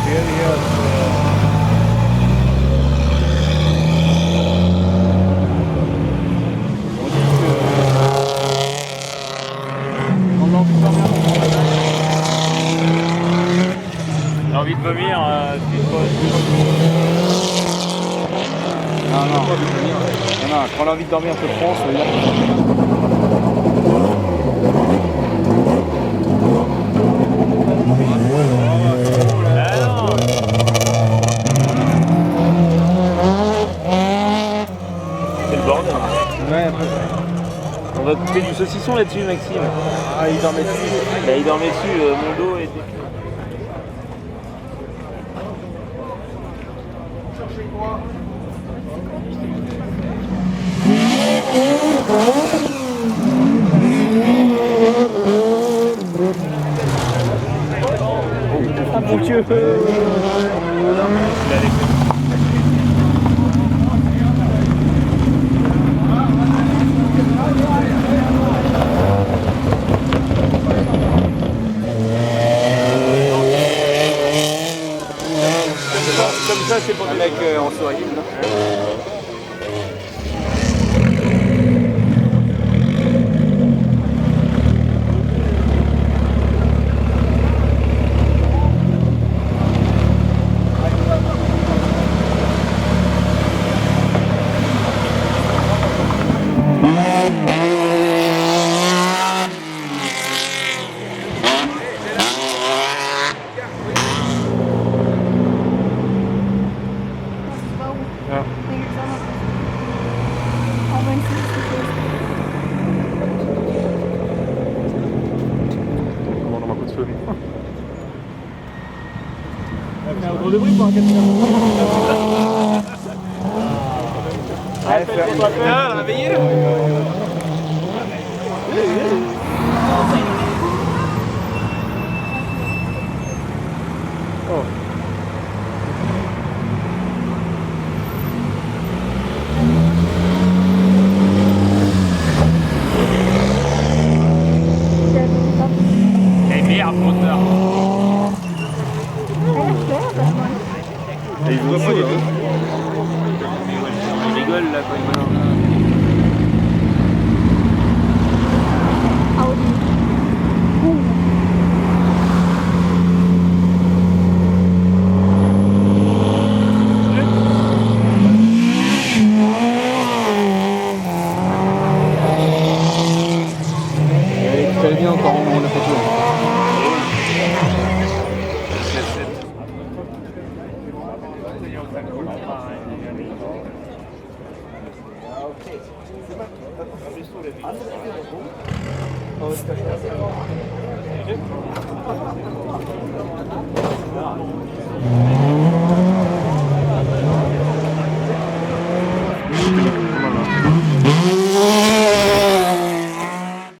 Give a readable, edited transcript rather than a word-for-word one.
J'ai envie de vomir. Non, quand on a envie de dormir un peu France, ça veut dire C'est le bordel. ouais, un peu. On va couper du saucisson là-dessus, Maxime. Ah, il dormait dessus. Là, il dormait dessus, mon dos était... Ah mon Dieu. Comme ça, c'est pour un mec en soirée. De bruit pour un 4 Ah, réveillez-le. Oh. Eh merde, moteur. Et ils vont pas, Il rigole là quand il va. Audi. tu allais bien encore en moment de la photo.